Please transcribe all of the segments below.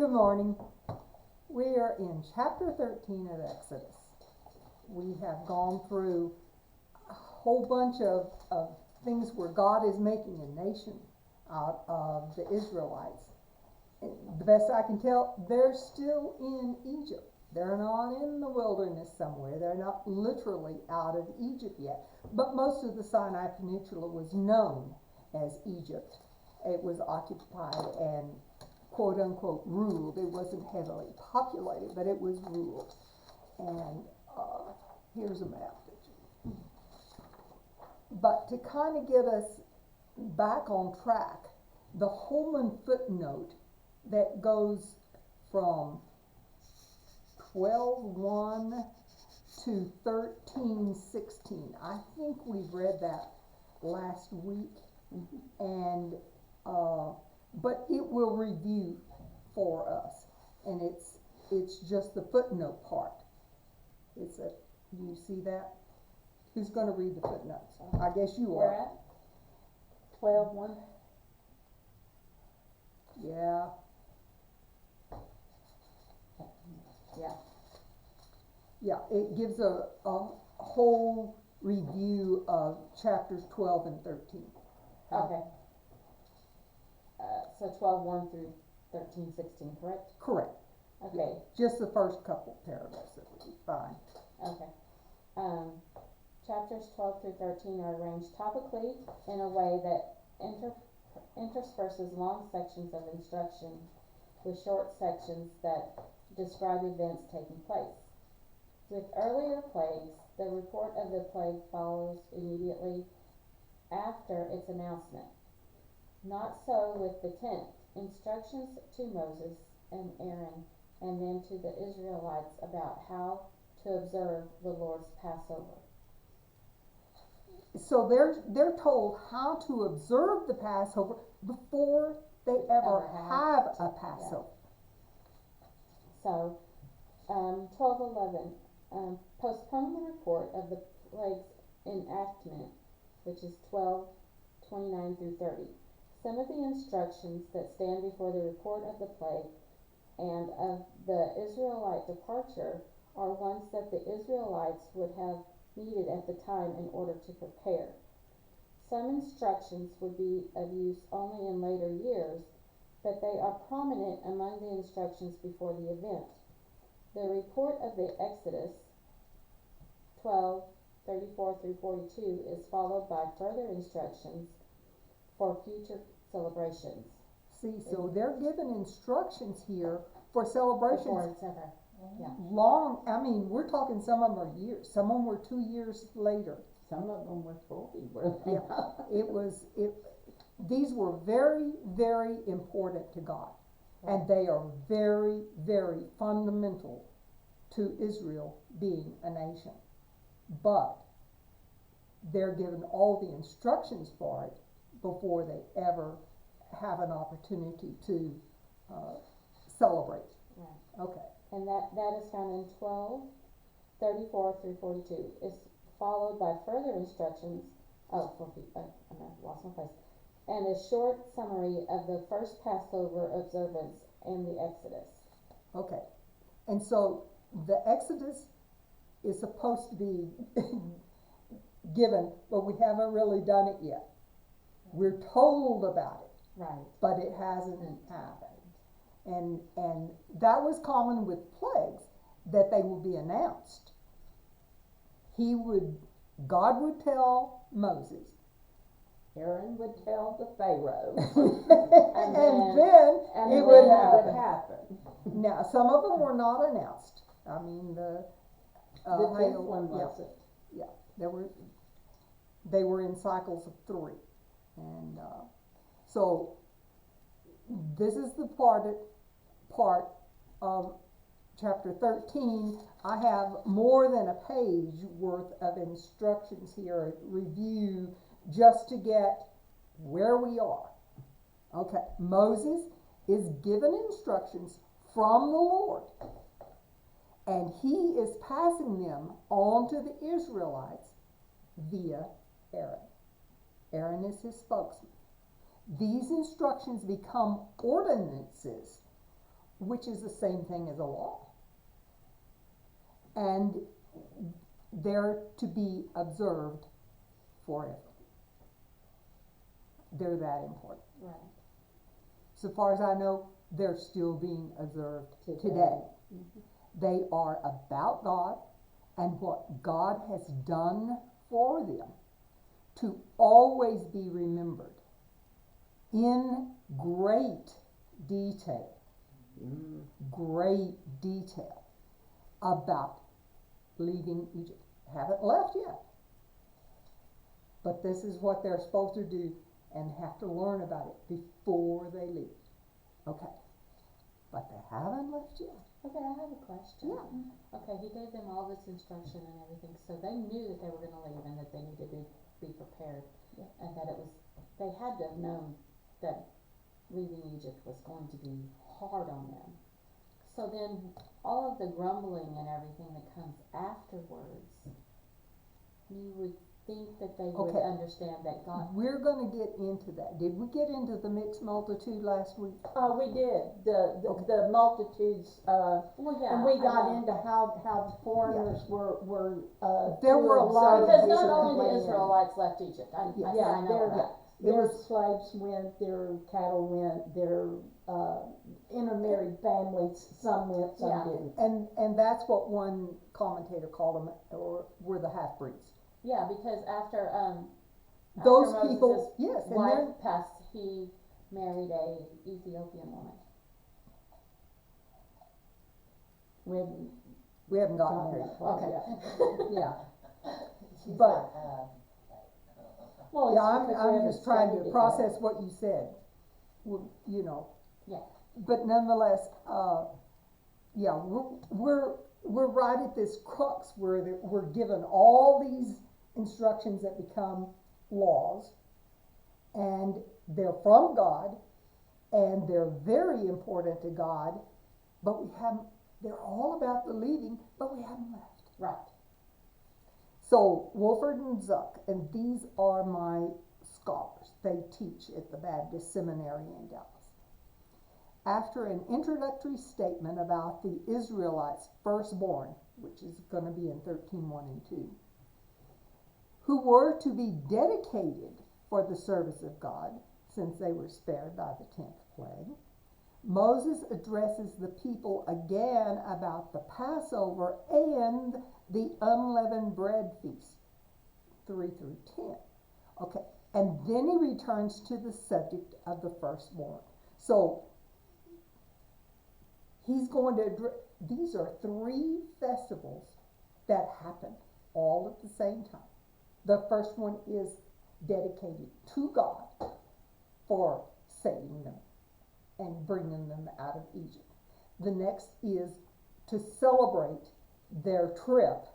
Good morning. We are in chapter 13 of Exodus. We have gone through a whole bunch of things where God is making a nation out of the Israelites. And the best I can tell, they're still in Egypt. They're not in the wilderness somewhere. They're not literally out of Egypt yet. But most of the Sinai Peninsula was known as Egypt. It was occupied and quote unquote ruled. It wasn't heavily populated, but it was ruled. And here's a map. But to kind of get us back on track, the Holman footnote that goes from 12:1 to 13:16. I think we've read that last week, and but it will review for us, and it's just the footnote part. It's a, you see that? Who's going to read the footnotes? I guess you We're are. at 12:1. Yeah. Yeah, it gives a whole review of chapters 12 and 13. Okay. So 12:1 through 13:16, correct? Correct. Okay. Just the first couple paragraphs, that would be fine. Okay. Chapters 12 through 13 are arranged topically in a way that intersperses long sections of instruction with short sections that describe events taking place. With earlier plagues, the report of the plague follows immediately after its announcement. Not so with the 10th, instructions to Moses and Aaron, and then to the Israelites about how to observe the Lord's Passover. So they're told how to observe the Passover before they ever have a Passover. Yeah. So, 12:11, postpone the report of the plague's enactment, which is 12:29 through 30. Some of the instructions that stand before the report of the plague and of the Israelite departure are ones that the Israelites would have needed at the time in order to prepare. Some instructions would be of use only in later years, but they are prominent among the instructions before the event. The report of the Exodus 12:34 through 42 is followed by further instructions for future celebrations. See, so they're given instructions here for celebrations. Before it's ever. Yeah. Long, I mean, we're talking some of them are years. Some of them were 2 years later. Some of them were 40, were they? Yeah, these were very, very important to God. Right. And they are very, very fundamental to Israel being a nation. But they're given all the instructions for it before they ever have an opportunity to celebrate. Right. Okay. And that is found in 12:34 through 42. It's followed by further instructions. I lost my place. And a short summary of the first Passover observance and the Exodus. Okay. And so the Exodus is supposed to be given, but we haven't really done it yet. We're told about it, Right. but it hasn't happened. And that was common with plagues, that they would be announced. God would tell Moses. Aaron would tell the Pharaoh. and then it would happen. Now, some of them were not announced. I mean, the 10th one wasn't. Yeah, they were in cycles of 3. And so this is the part of chapter 13. I have more than a page worth of instructions here, review, just to get where we are. Okay, Moses is given instructions from the Lord, and he is passing them on to the Israelites via Aaron. Aaron is his spokesman. These instructions become ordinances which is the same thing as a law. And they're to be observed forever. They're that important. Right. So far as I know, they're still being observed today. Mm-hmm. They are about God and what God has done for them to always be remembered in great detail. Great detail about leaving Egypt. Haven't left yet. But this is what they're supposed to do and have to learn about it before they leave. Okay. But they haven't left yet. Okay, I have a question. Yeah. Okay, he gave them all this instruction and everything, so they knew that they were gonna leave and that they needed to be prepared. Yeah. And that they had to have known that leaving Egypt was going to be hard on them. So then, all of the grumbling and everything that comes afterwards, you would think that they would Okay. understand that God. We're going to get into that. Did we get into the mixed multitude last week? We did, the Okay. the multitudes, Well, yeah. and we I got know. into how foreigners were, There to were a lot of observe Because not different only the land. Israelites left Egypt, I Yeah, know they're- that. It Their was- slaves went, their cattle went, their, intermarried families, some went, some Yeah. didn't. And that's what one commentator called them, or were the half-breeds. Yeah, because after Those after people, Moses' yes, and wife they're, passed, he married a Ethiopian woman. we haven't gotten there yet. Okay. Yeah, But, well, it's yeah, because we I'm haven't just trying studied to it process what you said. Well, you know. Yeah. But nonetheless, yeah, we're right at this crux where we're given all these instructions that become laws, and they're from God, and they're very important to God, but they're all about the leaving, but we haven't left. Right. So, Wolford and Zuck, and these are my scholars, they teach at the Baptist Seminary in Dallas. After an introductory statement about the Israelites' firstborn, which is going to be in 13:1 and 2, who were to be dedicated for the service of God, since they were spared by the 10th plague, Moses addresses the people again about the Passover and the unleavened bread feast, 3-10. Okay, and then he returns to the subject of the firstborn. So, he's going to address, these are 3 festivals that happen all at the same time. The first one is dedicated to God for saving them and bringing them out of Egypt. The next is to celebrate their trip,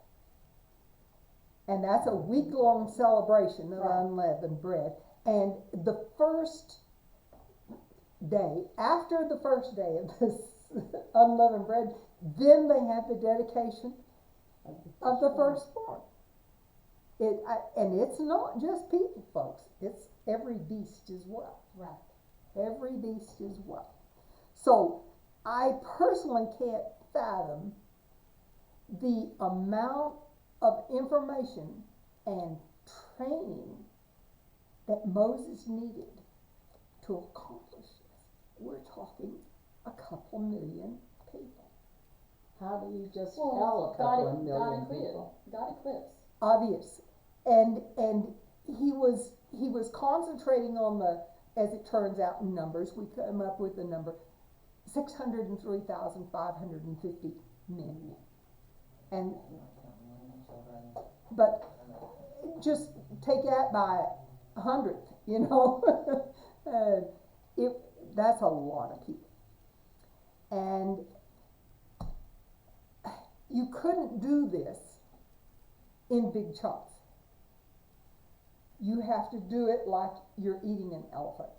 and that's a week-long celebration of Right. unleavened bread. And the first day, after the first day of this unleavened bread, then they have the dedication of the firstborn. And it's not just people, folks. It's every beast as well. Right. Every beast as well. So I personally can't fathom the amount of information and training that Moses needed to accomplish this. We're talking a couple million people. How do you just Well, tell a couple of million people? God equips. Obvious. And he was concentrating on the, as it turns out in numbers, we come up with the number 603,550 men. And but just take that by 100th, you know. That's a lot of people. And you couldn't do this in big chunks. You have to do it like you're eating an elephant,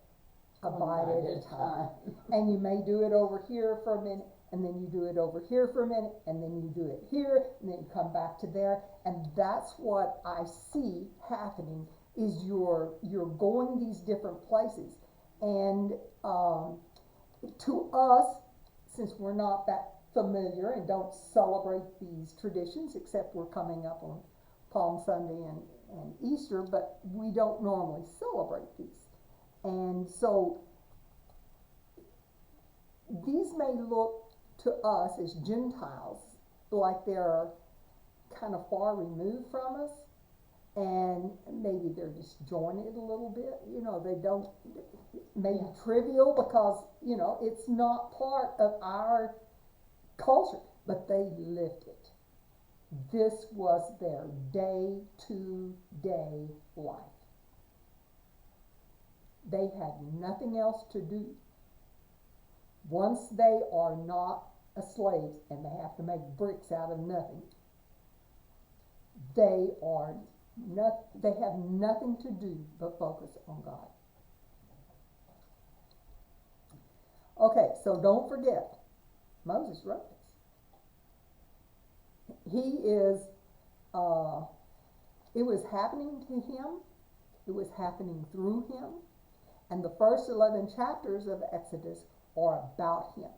a bite at a time. And you may do it over here for a minute, and then you do it over here for a minute, and then you do it here, and then you come back to there. And that's what I see happening, is you're going these different places. And to us, since we're not that familiar and don't celebrate these traditions, except we're coming up on Palm Sunday and Easter, but we don't normally celebrate these. And so these may look to us as Gentiles like they're kind of far removed from us, and maybe they're disjointed a little bit, you know, they don't, maybe trivial because, you know, it's not part of our culture, but they lived it. This was their day-to-day life. They had nothing else to do. Once they are not a slave and they have to make bricks out of nothing, they have nothing to do but focus on God. Okay, so don't forget, Moses wrote this. He is, it was happening to him, it was happening through him, and the first 11 chapters of Exodus are about him.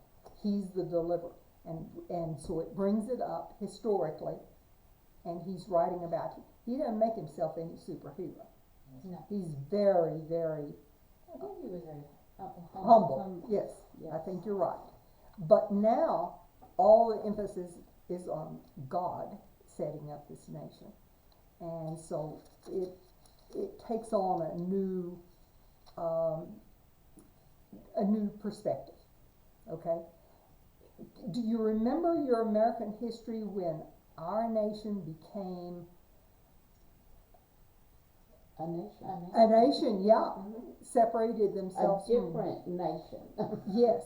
He's the deliverer, and so it brings it up historically, and he's writing about him. He doesn't make himself any superhero. No. He's very, very I think he was very humble. Yes, Yes. I think you're right. But now all the emphasis is on God setting up this nation, and so it takes on a new perspective. Okay. Do you remember your American history when our nation became A nation. a nation? Yeah, separated themselves A from different nation. yes.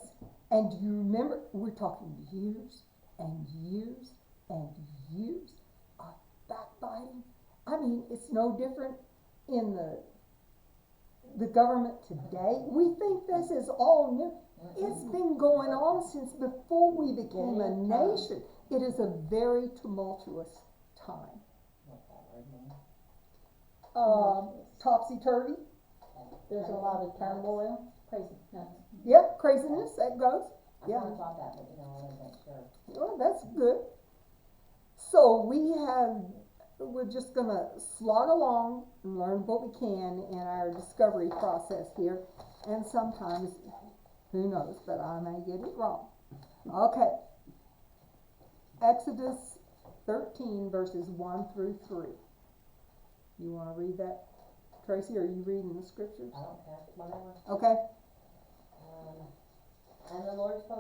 And do you remember, we're talking years and years and years of backbiting. I mean, it's no different in the government today. We think this is all new. It's been going on since before we became a nation. It is a very tumultuous time. Topsy-turvy. There's a lot of turmoil. crazy. No. Yep, craziness, that goes. Yeah. I thought that, but you know, I wasn't make sure. Well, that's good. So we're just gonna slog along and learn what we can in our discovery process here, and sometimes, who knows, but I may get it wrong. Okay. Exodus 13 verses 1 through 3. You wanna read that? Tracy, are you reading the scriptures? I don't care, whatever. Okay. And the Lord spake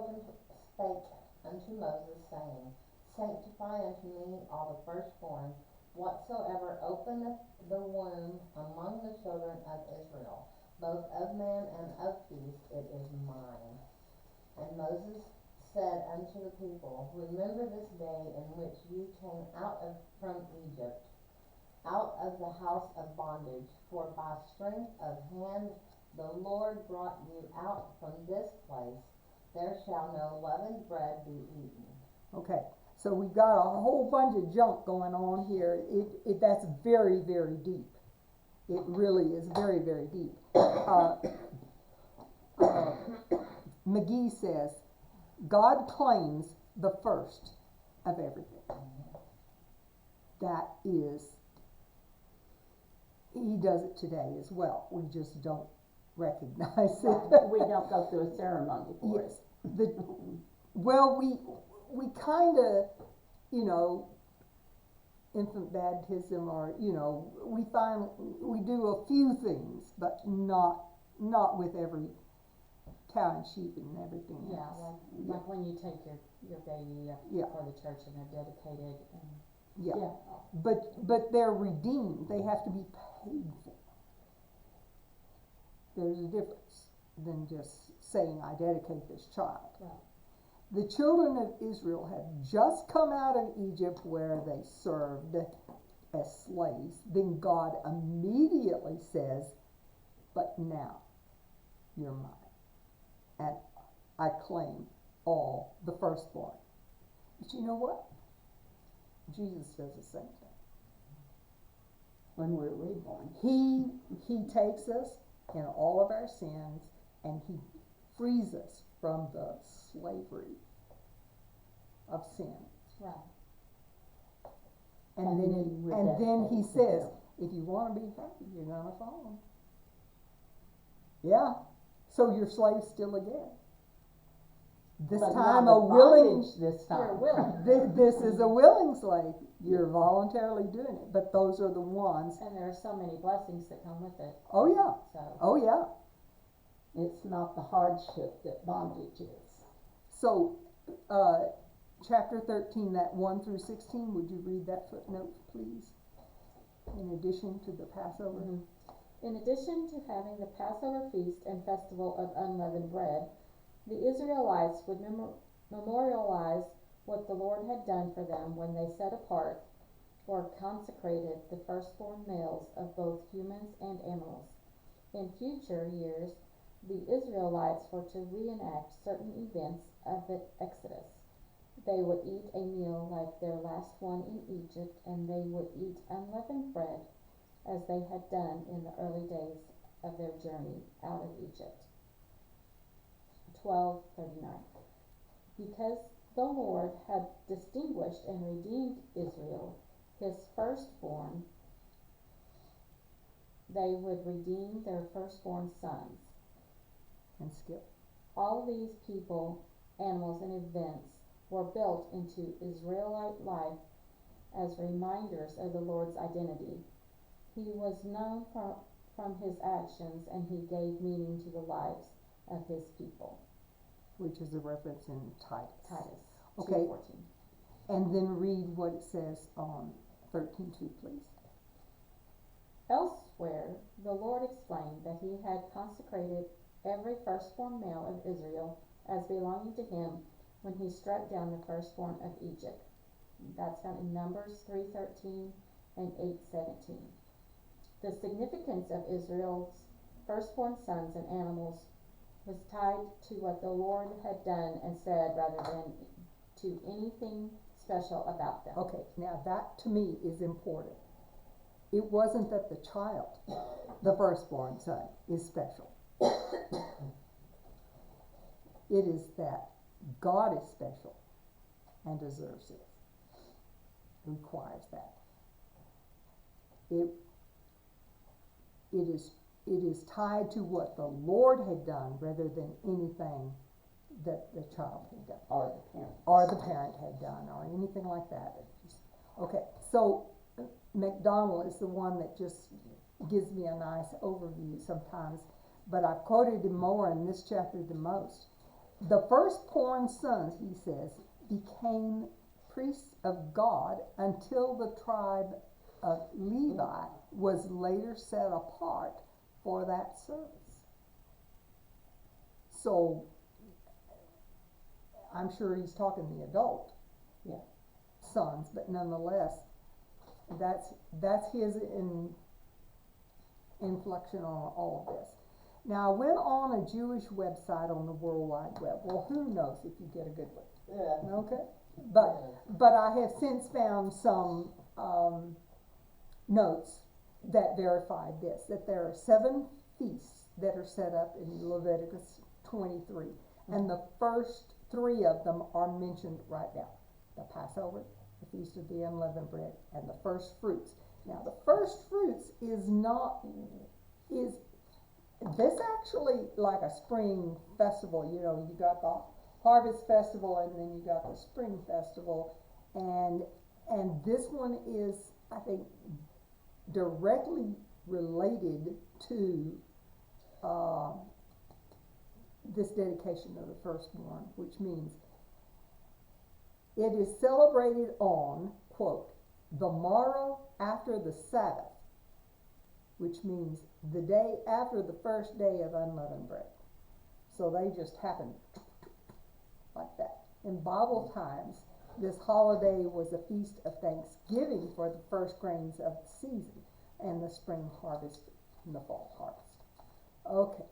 unto Moses, saying, Sanctify unto me all the firstborn, whatsoever openeth the womb among the children of Israel, both of man and of beast, it is mine. And Moses said unto the people, Remember this day in which you came out from Egypt, out of the house of bondage, for by strength of hand the Lord brought you out from this place. There shall no leavened bread be eaten. Okay. So we've got a whole bunch of junk going on here. That's very, very deep. It really is very, very deep. McGee says, God claims the first of everything. That is, he does it today as well. We just don't recognize it. We don't go through a ceremony for Yes. it. Well, we kind of, you know, infant baptism, or, you know, we do a few things, but not with every cow and sheep and everything Yeah, else. like when you take your baby up Yeah. for the church and they're dedicated and Yeah. But they're redeemed. They have to be paid for. There's a difference than just saying, I dedicate this child. Right. The children of Israel had just come out of Egypt where they served as slaves. Then God immediately says, but now you're mine. And I claim all the firstborn. But you know what? Jesus does the same thing. When we're reborn. He takes us in all of our sins, and he frees us from the slavery of sin. Right. And then he says, if you wanna be happy, you're gonna follow him. Yeah, so you're slaves still again. This But time not a of willing, bondage this time. You're willing. this is a willing slave. You're voluntarily doing it, but those are the ones, And there are so many blessings that come with it, oh yeah, so. oh yeah. It's not the hardship that bondage is. So, chapter 13, that 1 through 16, would you read that footnote, please? In addition to the Passover? Mhm. In addition to having the Passover feast and festival of unleavened bread, the Israelites would memorialize what the Lord had done for them when they set apart or consecrated the firstborn males of both humans and animals. In future years, the Israelites were to reenact certain events of the Exodus. They would eat a meal like their last one in Egypt, and they would eat unleavened bread as they had done in the early days of their journey out of Egypt. 12:39. Because the Lord had distinguished and redeemed Israel, his firstborn, they would redeem their firstborn sons. And skip. All these people, animals, and events were built into Israelite life as reminders of the Lord's identity. He was known from his actions, and he gave meaning to the lives of his people. Which is a reference in Titus. Titus Okay. 2:14. And then read what it says on 13:2, please. Elsewhere, the Lord explained that he had consecrated every firstborn male of Israel as belonging to him when he struck down the firstborn of Egypt. That's found in Numbers 3:13 and 8:17. The significance of Israel's firstborn sons and animals was tied to what the Lord had done and said rather than to anything special about them. Okay, now that to me is important. It wasn't that the child, the firstborn son, is special. It is that God is special and deserves it. Requires that. It is tied to what the Lord had done rather than anything that the child had done. Or the parent. Or the parent had done, or anything like that. Okay, so McDonald is the one that just gives me a nice overview sometimes, but I've quoted him more in this chapter the most. The firstborn sons, he says, became priests of God until the tribe of Levi was later set apart for that service. So, I'm sure he's talking the adult sons, but nonetheless, that's his inflection on all of this. Now, I went on a Jewish website on the World Wide Web. Well, who knows if you get a good one? Yeah. Okay, but I have since found some notes that verified this, that there are 7 feasts that are set up in Leviticus 23, and the first 3 of them are mentioned right now: the Passover, the Feast of the Unleavened Bread, and the first fruits. Now, the first fruits is this actually like a spring festival? You know, you got the harvest festival, and then you got the spring festival, and this one is, I think, directly related to this dedication of the firstborn, which means it is celebrated on, quote, the morrow after the Sabbath, which means the day after the first day of unleavened bread. So they just happened like that. In Bible times, this holiday was a feast of thanksgiving for the first grains of the season and the spring harvest and the fall harvest. Okay.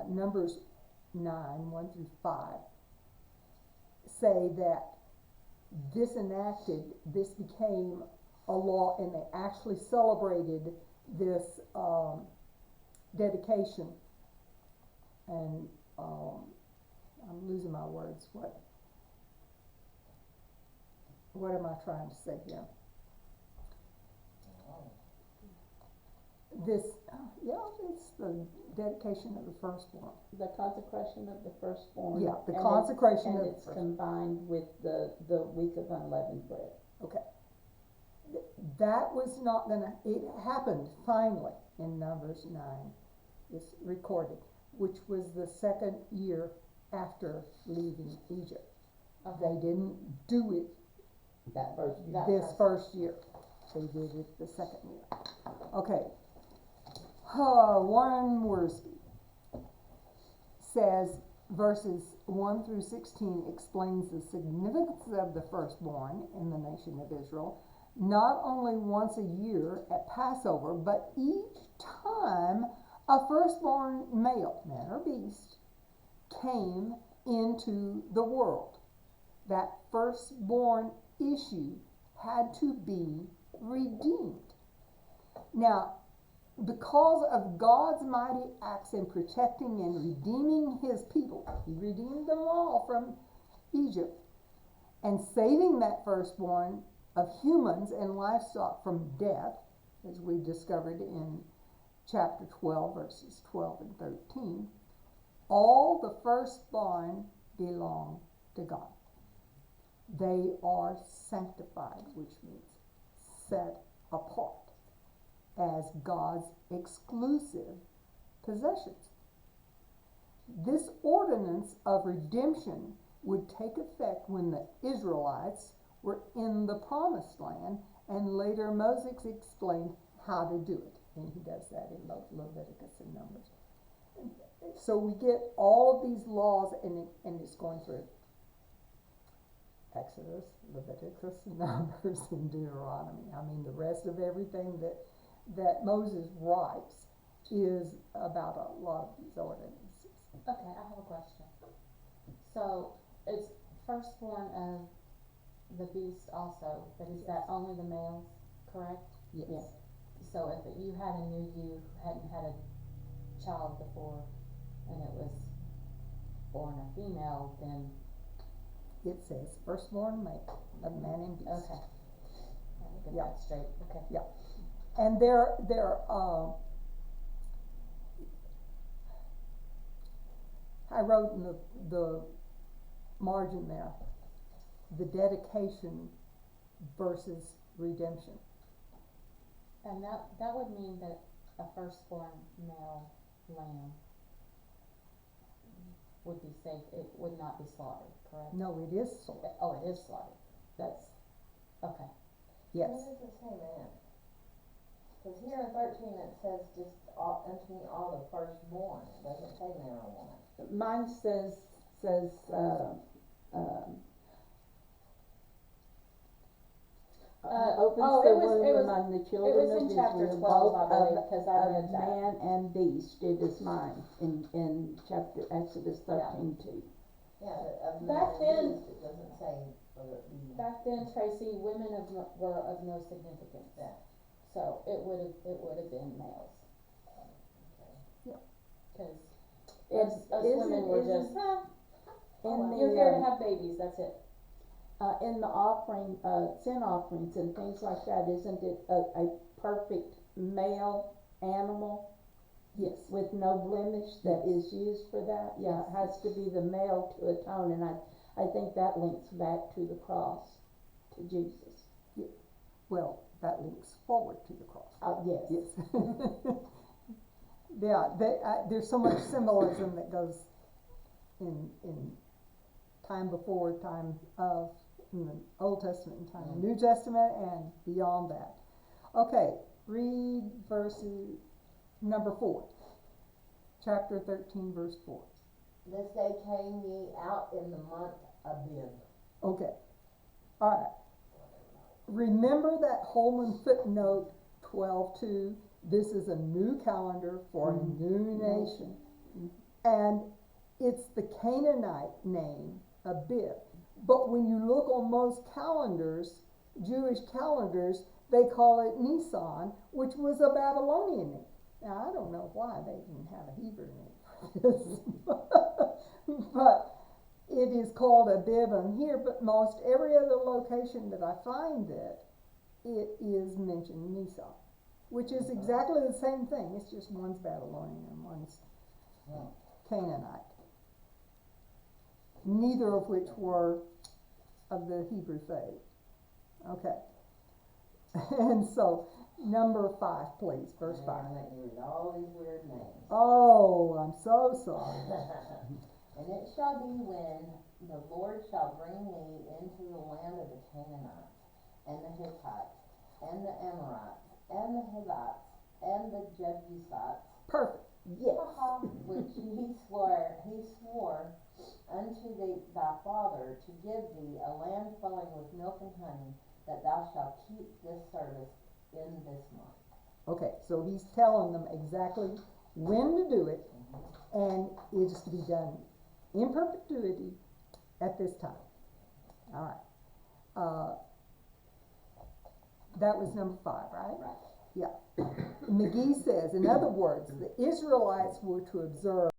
Numbers 9, 1 through 5 say that this became a law, and they actually celebrated this dedication and I'm losing my words, what am I trying to say here? This, it's the dedication of the firstborn. The consecration of the firstborn. Yeah, the and consecration it's, of and the it's firstborn. combined with the week of unleavened bread. Okay. That was not it happened finally in Numbers 9, it's recorded, which was the second year after leaving Egypt. Okay. They didn't do it That first year. That this first year, they did it the second year. Okay. Warren Worsby says verses 1 through 16 explains the significance of the firstborn in the nation of Israel, not only once a year at Passover, but each time a firstborn male, man or beast, came into the world. That firstborn issue had to be redeemed. Now, because of God's mighty acts in protecting and redeeming his people, he redeemed them all from Egypt, and saving that firstborn of humans and livestock from death, as we discovered in chapter 12, verses 12 and 13, all the firstborn belong to God. They are sanctified, which means set apart as God's exclusive possessions. This ordinance of redemption would take effect when the Israelites were in the promised land, and later Moses explained how to do it, and he does that in both Leviticus and Numbers. So we get all of these laws, and it's going through Exodus, Leviticus, Numbers, and Deuteronomy. I mean, the rest of everything that Moses writes is about a lot of these ordinances. Okay, I have a question. So, it's firstborn of the beast also, but is that only the males, correct? Yes. So if you had a new you who hadn't had a child before, and it was born a female, then, It says firstborn male of man and beast. okay. Let me get Yeah. that straight, okay. And I wrote in the margin there, the dedication versus redemption. And that would mean that a firstborn male lamb would be safe, it would not be slaughtered, correct? No, it is so. Oh, it is slaughtered, that's, okay. Yes. Where does it say man? Cause here in 13 it says just unto me all the firstborn, it doesn't say man or woman. Mine says, opens the womb among the children of in chapter Israel, 12, both I believe, 'cause I read of that. man and beast, it is mine, in chapter Exodus 13:2. Yeah, but of man Back and then- beast, it doesn't say whether it be. Back then, Tracy, women were of no significance. Yeah. So it would've been males. Yeah. Cause It's, us isn't, women were isn't, just, in you're here to the, have babies, that's it. in the offering, sin offerings and things like that, isn't it a perfect male animal? Yes. With no blemish that is used for that? Yeah, it has to be the male to atone, and I think that links back to the cross, to Jesus. Well, that links forward to the cross. Yes. Yes. Yeah, there's so much symbolism that goes in time before, time of, in the Old Testament, and time in the New Testament, and beyond that. Okay, read verses number 4. Chapter 13, verse 4. This day came ye out in the month Abib. Okay. Alright. Remember that Holman footnote 12:2. This is a new calendar for a new nation. And it's the Canaanite name, Abib. But when you look on most calendars, Jewish calendars, they call it Nisan, which was a Babylonian name. Now, I don't know why they didn't have a Hebrew name for this. But it is called Abib on here, but most every other location that I find it is mentioned Nisa, which is exactly the same thing. It's just one's Babylonian and one's Canaanite. Neither of which were of the Hebrew faith. Okay. And so, number 5, please, verse 5. I'm gonna read all these weird names. Oh, I'm so sorry. And it shall be when the Lord shall bring me into the land of the Canaanites, and the Hittites, and the Amorites, and the Hittites, and the Jebusites, Perfect. Yes. which he swore unto thy father to give thee a land flowing with milk and honey, that thou shalt keep this service in this month. Okay, so he's telling them exactly when to do it, and it is to be done in perpetuity at this time. All right. That was number 5, right? Right. Yeah. McGee says, in other words, the Israelites were to observe